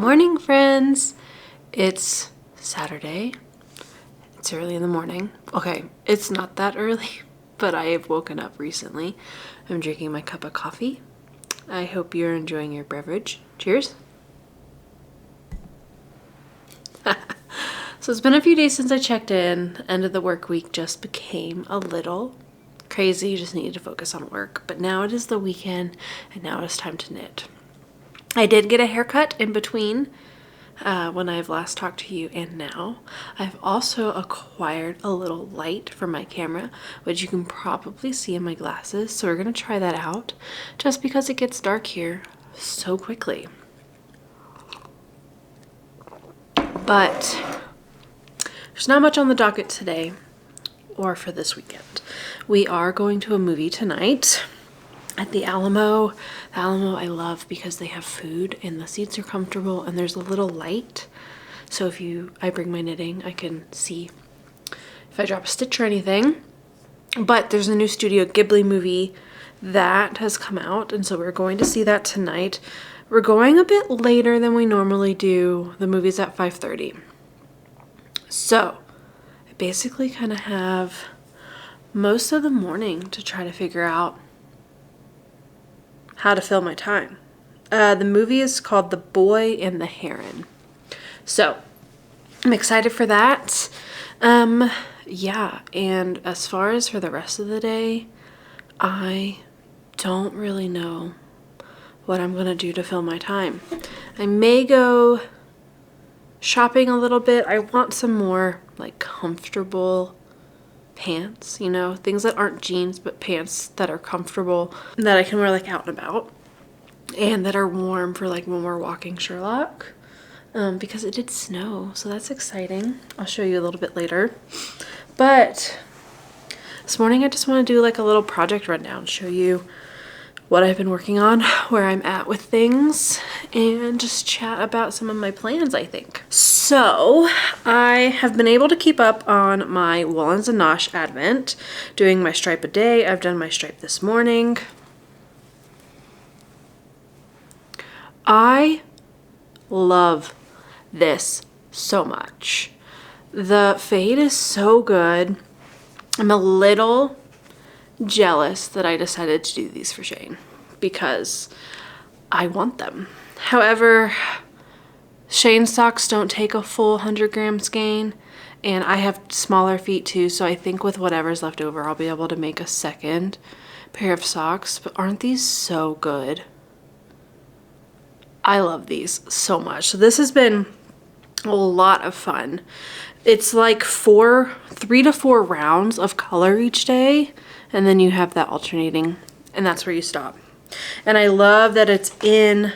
morning, friends. It's Saturday. It's early in the morning. Okay, it's not that early, but I have woken up recently. I'm drinking my cup of coffee. I hope you're enjoying your beverage. Cheers. So it's been a few days since I checked in. End of the work week just became a little crazy. You just needed to focus on work. But now it is the weekend and now it is time to knit. I did get a haircut in between when I've last talked to you and now. I've also acquired a little light for my camera, which you can probably see in my glasses. So we're going to try that out just because it gets dark here so quickly. But there's not much on the docket today or for this weekend. We are going to a movie tonight at the Alamo. The Alamo I love because they have food and the seats are comfortable and there's a little light. So if I bring my knitting, I can see if I drop a stitch or anything. But there's a new Studio Ghibli movie that has come out, and so we're going to see that tonight. We're going a bit later than we normally do. The movie's at 5:30. So I basically kind of have most of the morning to try to figure out how to fill my time. The movie is called The Boy and the Heron. So I'm excited for that. Yeah, and as far as for the rest of the day, I don't really know what I'm gonna do to fill my time. I may go shopping a little bit. I want some more like comfortable pants, you know, things that aren't jeans but pants that are comfortable that I can wear like out and about and that are warm for like when we're walking Sherlock, because it did snow, so that's exciting. I'll show you a little bit later. But this morning I just want to do like a little project rundown, show you what I've been working on, where I'm at with things, and just chat about some of my plans, I think. So I have been able to keep up on my Woolens and Nosh advent, doing my stripe a day. I've done my stripe this morning. I love this so much. The fade is so good. I'm a little jealous that I decided to do these for Shane because I want them. However, Shane's socks don't take a full 100 gram skein, and I have smaller feet too, so I think with whatever's left over I'll be able to make a second pair of socks. But aren't these so good? I love these so much. So this has been a lot of fun. It's like 3 to 4 rounds of color each day, and then you have that alternating, and that's where you stop. And I love that it's in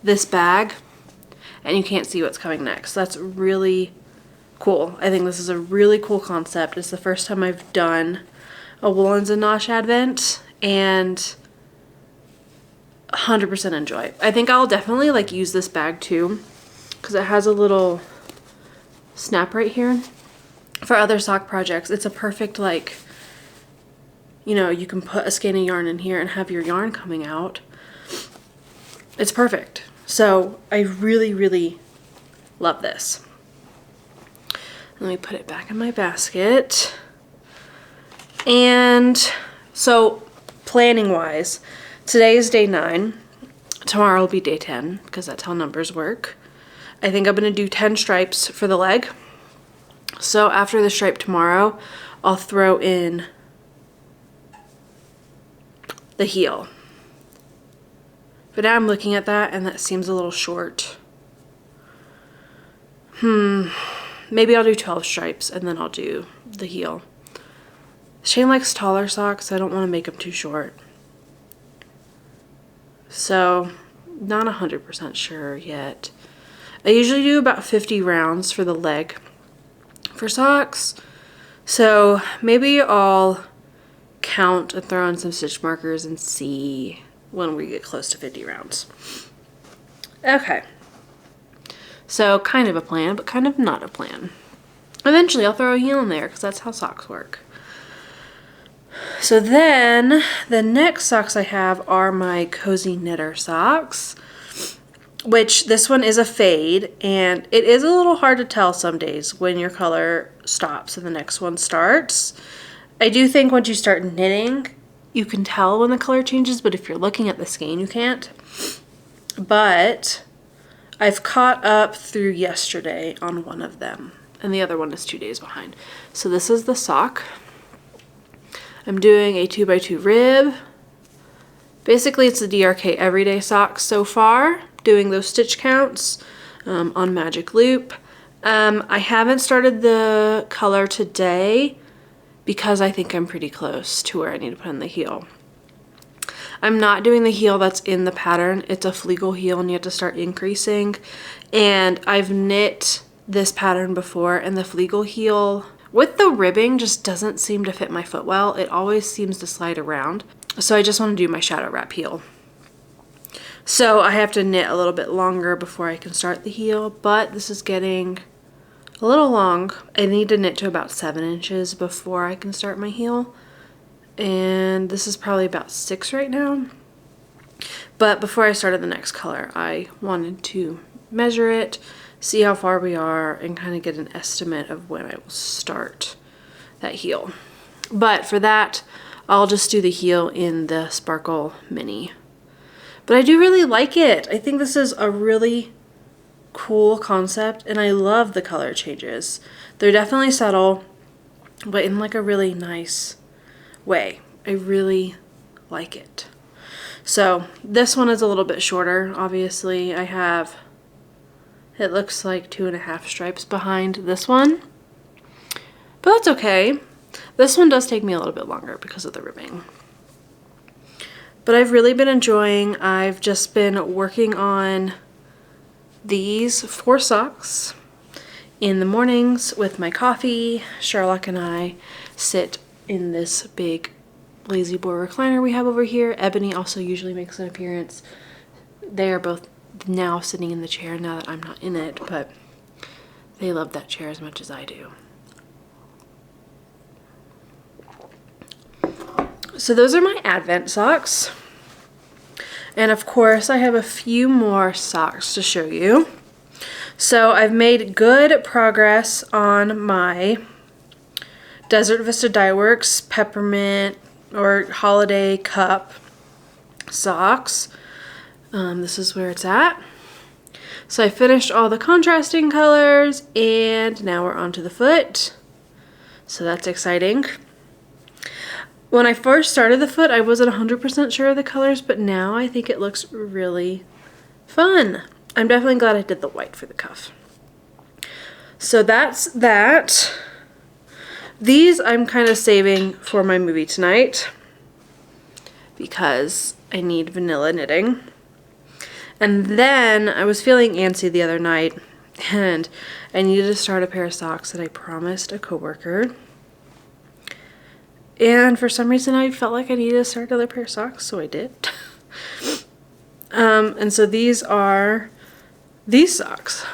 this bag and you can't see what's coming next. That's really cool. I think this is a really cool concept. It's the first time I've done a Woolens and Nosh advent, and 100% enjoy. I think I'll definitely like use this bag too because it has a little snap right here for other sock projects. It's a perfect, like, you know, you can put a skein of yarn in here and have your yarn coming out. It's perfect. So I really, really love this. Let me put it back in my basket. And so planning wise, today is day 9. Tomorrow will be day 10 because that's how numbers work. I think I'm going to do 10 stripes for the leg. So after the stripe tomorrow, I'll throw in the heel. But now I'm looking at that and that seems a little short. Maybe I'll do 12 stripes and then I'll do the heel. Shane likes taller socks. I don't want to make them too short. So not 100% sure yet. I usually do about 50 rounds for the leg for socks. So maybe I'll count and throw in some stitch markers and see when we get close to 50 rounds. Okay. So kind of a plan, but kind of not a plan. Eventually I'll throw a heel in there because that's how socks work. So then the next socks I have are my Cozy Knitter socks. which this one is a fade, and it is a little hard to tell some days when your color stops and the next one starts. I do think once you start knitting, you can tell when the color changes, but if you're looking at the skein, you can't. But I've caught up through yesterday on one of them, and the other one is 2 days behind. So this is the sock. I'm doing a 2x2 rib. Basically, it's the DRK Everyday Sock so far, doing those stitch counts on Magic Loop. I haven't started the color today because I think I'm pretty close to where I need to put in the heel. I'm not doing the heel that's in the pattern. It's a Flegel heel and you have to start increasing. And I've knit this pattern before, and the Flegel heel with the ribbing just doesn't seem to fit my foot well. It always seems to slide around. So I just want to do my shadow wrap heel. So I have to knit a little bit longer before I can start the heel, but this is getting a little long. I need to knit to about 7 inches before I can start my heel. And this is probably about 6 right now. But before I started the next color, I wanted to measure it, see how far we are, and kind of get an estimate of when I will start that heel. But for that, I'll just do the heel in the Sparkle Mini. But I do really like it. I think this is a really cool concept, and I love the color changes. They're definitely subtle, but in like a really nice way. I really like it. So this one is a little bit shorter. Obviously, I have, it looks like 2.5 stripes behind this one, but that's okay. This one does take me a little bit longer because of the ribbing. But I've really been enjoying, I've just been working on these 4 socks in the mornings with my coffee. Sherlock and I sit in this big lazy boy recliner we have over here. Ebony also usually makes an appearance. They are both now sitting in the chair now that I'm not in it, but they love that chair as much as I do. So those are my Advent socks. And of course, I have a few more socks to show you. So I've made good progress on my Desert Vista Dye Works Peppermint or Holiday Cup socks. This is where it's at. So I finished all the contrasting colors, and now we're on to the foot. So that's exciting. When I first started the foot, I wasn't 100% sure of the colors, but now I think it looks really fun. I'm definitely glad I did the white for the cuff. So that's that. These I'm kind of saving for my movie tonight because I need vanilla knitting. And then I was feeling antsy the other night, and I needed to start a pair of socks that I promised a coworker. And for some reason I felt like I needed to start another pair of socks, so I did. And so these are these socks.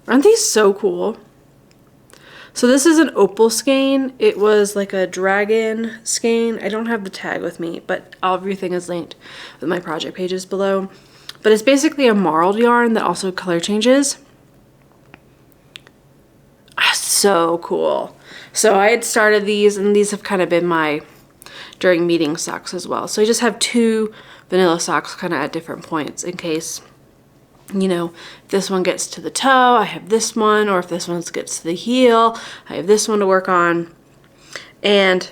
Aren't these so cool? So this is an opal skein. It was like a dragon skein. I don't have the tag with me, but everything is linked with my project pages below. But it's basically a marled yarn that also color changes. So cool. So I had started these, and these have kind of been my during meeting socks as well. So I just have 2 vanilla socks kind of at different points in case, you know, if this one gets to the toe, I have this one, or if this one gets to the heel, I have this one to work on. And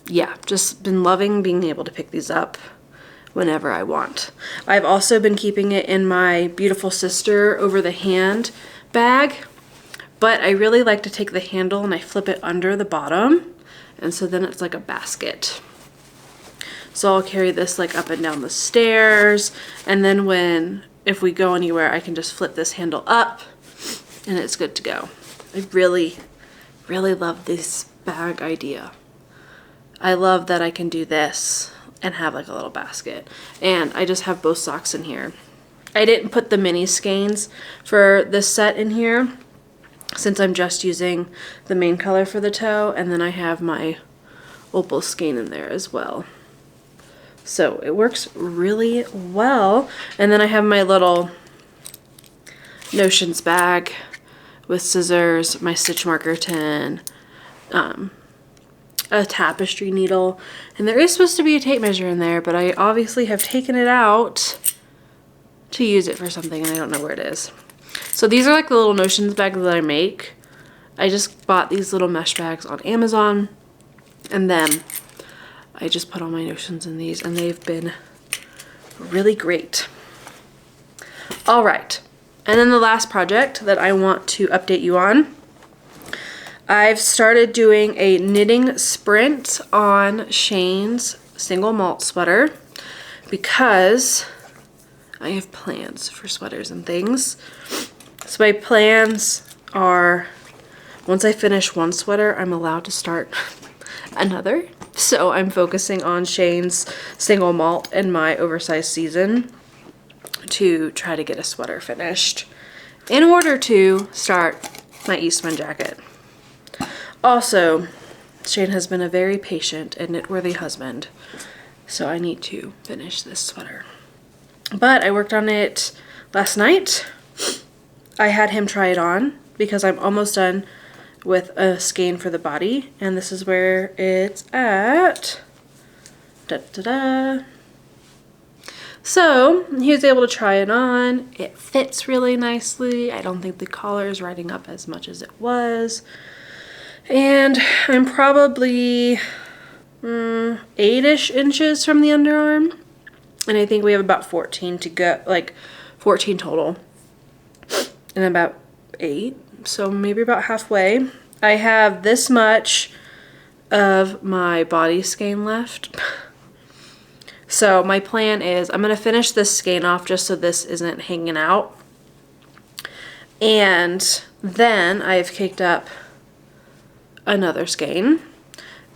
yeah, just been loving being able to pick these up whenever I want. I've also been keeping it in my Beautiful Sister over the hand bag. But I really like to take the handle and I flip it under the bottom, and so then it's like a basket. So I'll carry this like up and down the stairs, and then if we go anywhere, I can just flip this handle up and it's good to go. I really, really love this bag idea. I love that I can do this and have like a little basket, and I just have both socks in here. I didn't put the mini skeins for this set in here, since I'm just using the main color for the toe, and then I have my opal skein in there as well. So it works really well. And then I have my little notions bag with scissors, my stitch marker tin, a tapestry needle, and there is supposed to be a tape measure in there, but I obviously have taken it out to use it for something and I don't know where it is. So these are like the little notions bags that I make. I just bought these little mesh bags on Amazon, and then I just put all my notions in these, and they've been really great. All right, and then the last project that I want to update you on, I've started doing a knitting sprint on Shane's single malt sweater because I have plans for sweaters and things. So my plans are, once I finish one sweater, I'm allowed to start another. So I'm focusing on Shane's single malt and my oversized season to try to get a sweater finished in order to start my Eastman jacket. Also, Shane has been a very patient and knit-worthy husband, so I need to finish this sweater. But I worked on it last night. I had him try it on because I'm almost done with a skein for the body, and this is where it's at. Da, da, da. So he was able to try it on. It fits really nicely. I don't think the collar is riding up as much as it was. And I'm probably 8-ish inches from the underarm. And I think we have about 14 to go, like 14 total. And about 8, so maybe about halfway. I have this much of my body skein left. So my plan is I'm gonna finish this skein off just so this isn't hanging out. And then I've caked up another skein,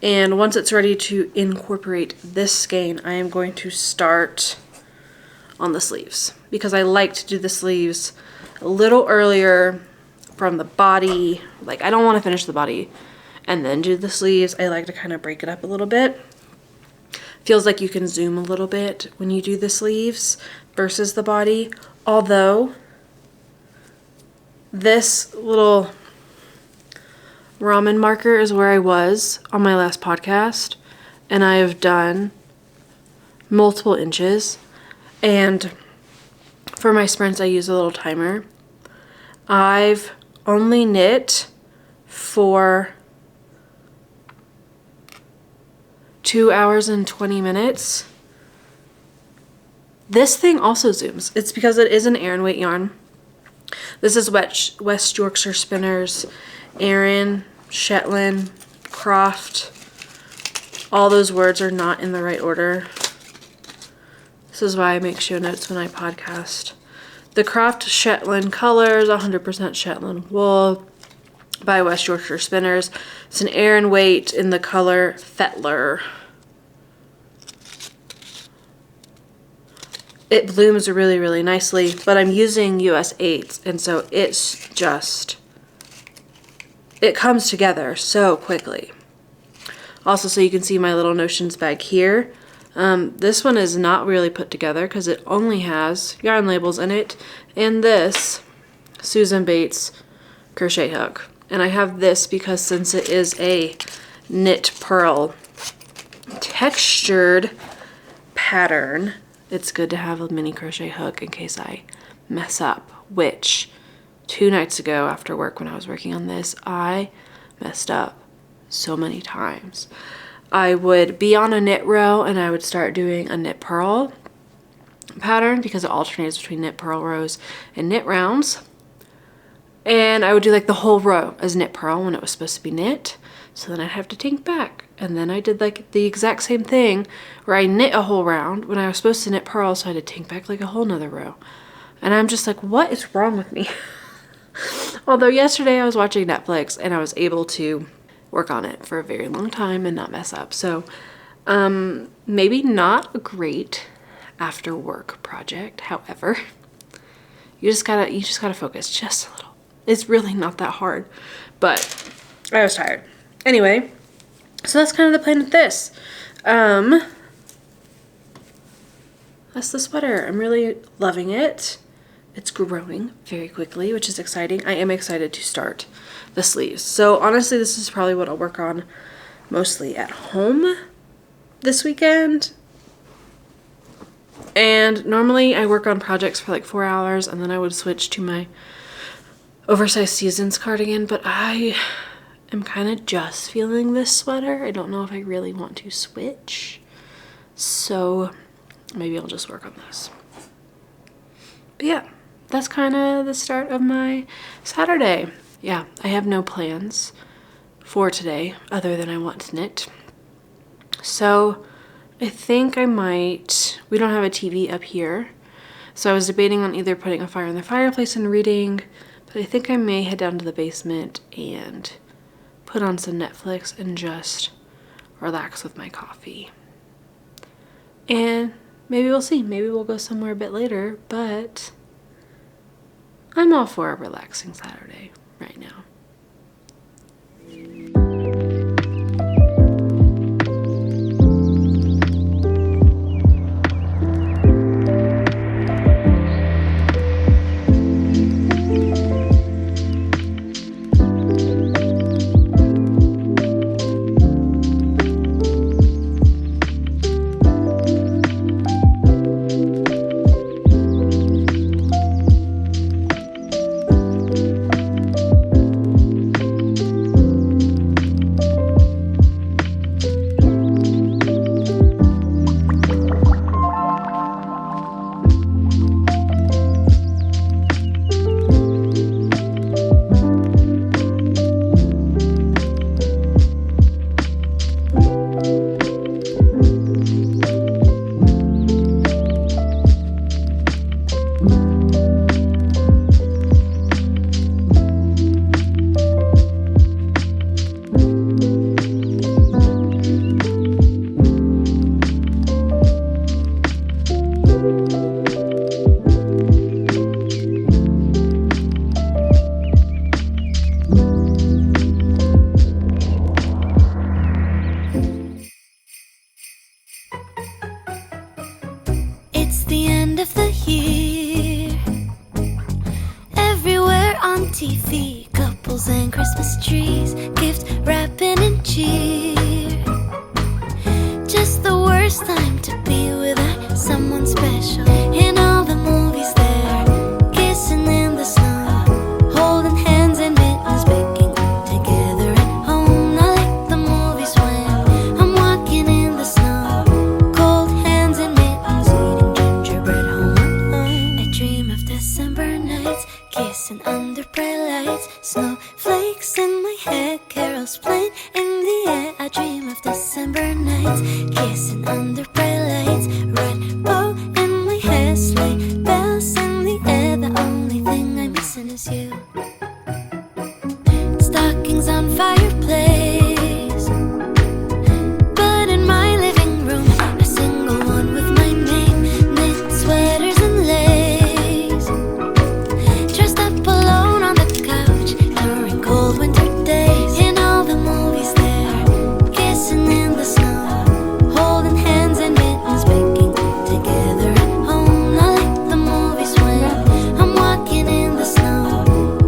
and once it's ready to incorporate this skein, I am going to start on the sleeves because I like to do the sleeves a little earlier from the body. Like, I don't want to finish the body and then do the sleeves. I like to kind of break it up a little bit. Feels like you can zoom a little bit when you do the sleeves versus the body, although this little ramen marker is where I was on my last podcast, and I have done multiple inches, and for my sprints I use a little timer. I've only knit for 2 hours and 20 minutes. This thing also zooms. It's because it is an Aran weight yarn. This is West Yorkshire Spinners, Aran, Shetland, Croft. All those words are not in the right order. This is why I make show notes when I podcast. The Croft Shetland colors, 100% Shetland wool by West Yorkshire Spinners. It's an Aran weight in the color Fettler. It blooms really, really nicely, but I'm using US 8s, and so it's just, it comes together so quickly. Also, so you can see my little notions bag here. This one is not really put together because it only has yarn labels in it and this Susan Bates crochet hook. And I have this because since it is a knit purl textured pattern, it's good to have a mini crochet hook in case I mess up, which 2 nights ago after work when I was working on this, I messed up so many times. I would be on a knit row and I would start doing a knit purl pattern because it alternates between knit purl rows and knit rounds. And I would do like the whole row as knit purl when it was supposed to be knit. So then I'd have to tink back. And then I did like the exact same thing where I knit a whole round when I was supposed to knit purl, so I had to tink back like a whole nother row. And I'm just like, what is wrong with me? Although yesterday I was watching Netflix and I was able to work on it for a very long time and not mess up. So maybe not a great after work project. However, you just gotta focus just a little. It's really not that hard, but I was tired. Anyway, so that's kind of the plan with this. that's the sweater. I'm really loving it. It's growing very quickly, which is exciting. I am excited to start the sleeves. So honestly, this is probably what I'll work on mostly at home this weekend. And normally I work on projects for like 4 hours and then I would switch to my oversized seasons cardigan, but I am kind of just feeling this sweater. I don't know if I really want to switch. So maybe I'll just work on this. But yeah, that's kind of the start of my Saturday. Yeah, I have no plans for today other than I want to knit. So I think I might, we don't have a TV up here, so I was debating on either putting a fire in the fireplace and reading, but I think I may head down to the basement and put on some Netflix and just relax with my coffee. And maybe we'll see, maybe we'll go somewhere a bit later, but I'm all for a relaxing Saturday right now. It's the end of the year. Everywhere on TV, couples and Christmas trees, gift wrapping and cheer. Just the worst time to be without someone special. In all the movies there, kissing in the snow, holding hands and mittens, baking together at home. I like the movies when I'm walking in the snow, cold hands and mittens, eating gingerbread home. I dream of December nights, kissing under bright lights, snowflakes in my hair, carols playing in the air. I dream of December nights, kissing under bright lights, red bow in my hair, sleigh bells in the air. The only thing I'm missing is you. Stockings on fireplace, but in my living room, a single one with my name, knit sweaters and lace. Dressed up alone on the couch during cold winter days. In all the movies there, kissing in the snow, holding hands and mittens, baking together at home. I like the movies when I'm walking in the snow,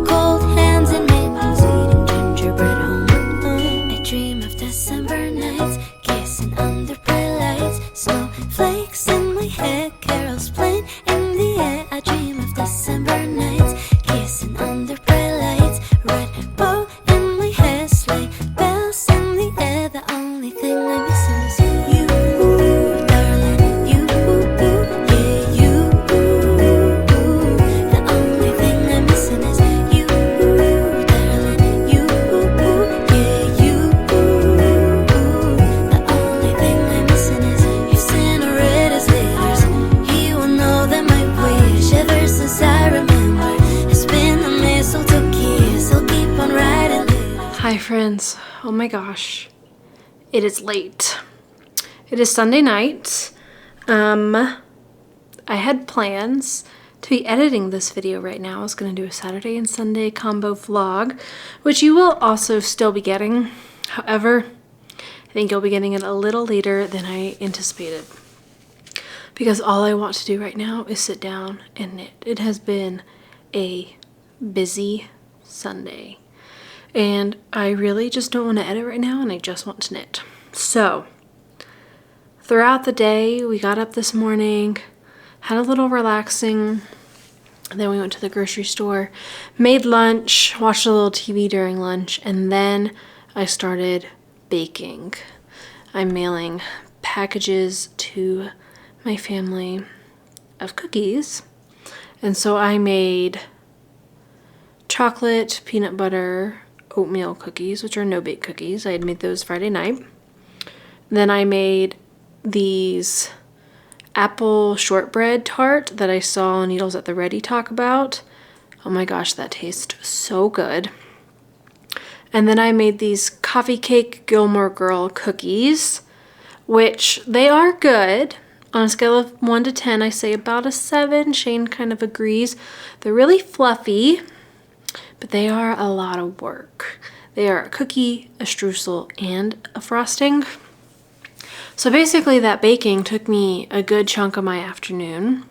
cold hands and mittens, eating gingerbread home. I dream of December nights, kissing under bright lights, snowflakes in my hair, carols playing in the air. I dream of December nights, kissing under bright lights, red bow in my hair, sleigh bells in the air. The only thing I'm missing is you, darling, you, yeah, you. The only thing I'm missing is you, darling, you, yeah, you. The only thing I'm missing is if Santa read his letters, he will know that my wish ever since I remember has been the mistletoe kiss. He'll keep on writing letters. Hi friends, oh my gosh, it is late. It is Sunday night. I had plans to be editing this video right now. I was gonna do a Saturday and Sunday combo vlog, which you will also still be getting. However, I think you'll be getting it a little later than I anticipated. because all I want to do right now is sit down and knit. It has been a busy Sunday and I really just don't want to edit right now, and I just want to knit. So throughout the day, we got up this morning, had a little relaxing, then we went to the grocery store, made lunch, watched a little TV during lunch, and then I started baking. I'm mailing packages to my family of cookies, and so I made chocolate, peanut butter, oatmeal cookies, which are no-bake cookies. I had made those Friday night. Then I made these apple shortbread tart that I saw Needles at the Ready talk about. Oh my gosh, that tastes so good. And then I made these coffee cake Gilmore Girl cookies, which they are good. On a scale of 1 to 10, I say about a 7. Shane kind of agrees. They're really fluffy, but they are a lot of work. They are a cookie, a streusel, and a frosting. So basically that baking took me a good chunk of my afternoon.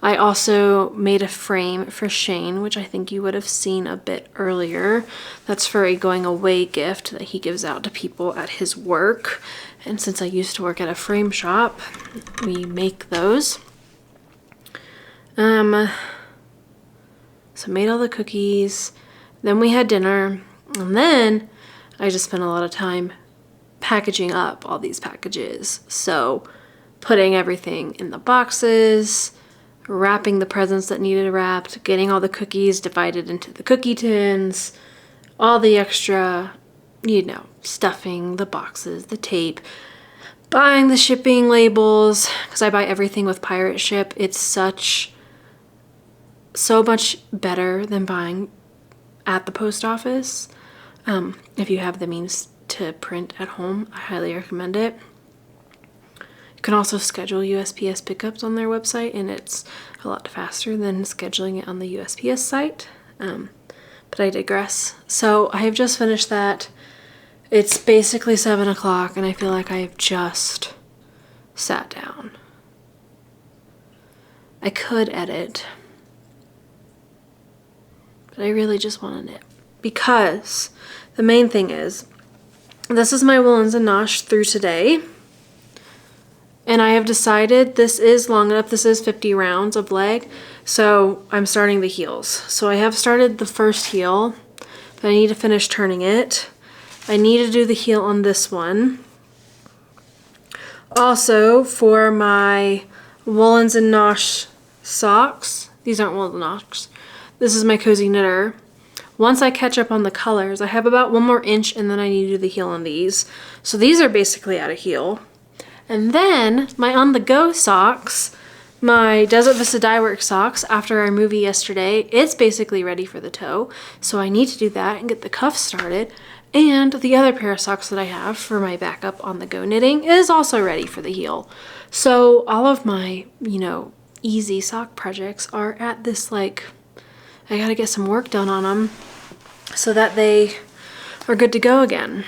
I also made a frame for Shane, which I think you would have seen a bit earlier. That's for a going away gift that he gives out to people at his work. And since I used to work at a frame shop, we make those. So made all the cookies, then we had dinner, and then I just spent a lot of time packaging up all these packages. So putting everything in the boxes, wrapping the presents that needed wrapped, getting all the cookies divided into the cookie tins, all the extra, stuffing the boxes, the tape, buying the shipping labels, because I buy everything with Pirate Ship. It's so much better than buying at the post office. If you have the means to print at home, I highly recommend it. You can also schedule USPS pickups on their website, and it's a lot faster than scheduling it on the USPS site. But I digress. So I have just finished that. It's basically 7 o'clock, and I feel like I have just sat down. I could edit, but I really just want to knit, because the main thing is, this is my Woolens and Nosh through today, and I have decided this is long enough. This is 50 rounds of leg, so I'm starting the heels. So I have started the first heel, but I need to finish turning it. I need to do the heel on this one. Also, for my Woolens and Nosh socks, these aren't Woolens and Nosh, this is my Cozy Knitter. Once I catch up on the colors, I have about 1 more inch, and then I need to do the heel on these. So these are basically at a heel. And then my On The Go socks, my Desert Vista Dye Work socks, after our movie yesterday, it's basically ready for the toe. So I need to do that and get the cuffs started. And the other pair of socks that I have for my backup On The Go knitting is also ready for the heel. So all of my, easy sock projects are at this, I gotta get some work done on them so that they are good to go again.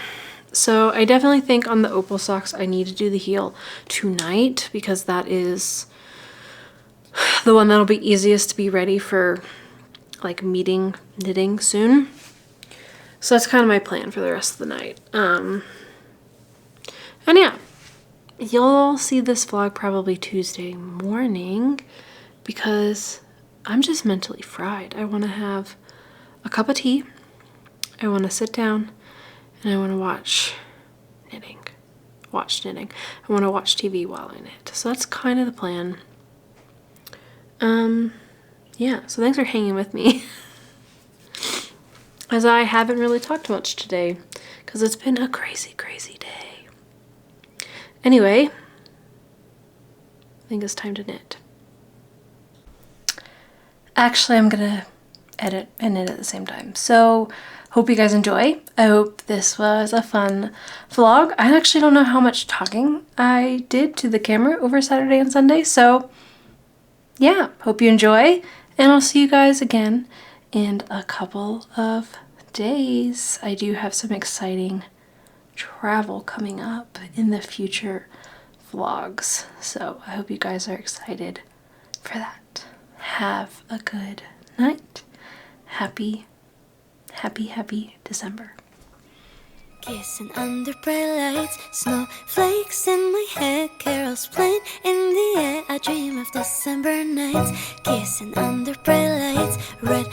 So I definitely think on the opal socks I need to do the heel tonight, because that is the one that'll be easiest to be ready for meeting knitting soon. So that's kind of my plan for the rest of the night. And yeah, you'll see this vlog probably Tuesday morning, because I'm just mentally fried. I want to have a cup of tea, I want to sit down, and I want to watch knitting. I want to watch TV while I knit. So that's kind of the plan. Yeah, so thanks for hanging with me. As I haven't really talked much today, because it's been a crazy, crazy day. Anyway, I think it's time to knit. Actually, I'm gonna edit and knit at the same time. So, hope you guys enjoy. I hope this was a fun vlog. I actually don't know how much talking I did to the camera over Saturday and Sunday. So, yeah, hope you enjoy. And I'll see you guys again in a couple of days. I do have some exciting travel coming up in the future vlogs. So I hope you guys are excited for that. Have a good night. Happy December. Kissing under bright lights, snowflakes in my hair, carols playing in the air. I dream of December nights. Kissing under bright lights, red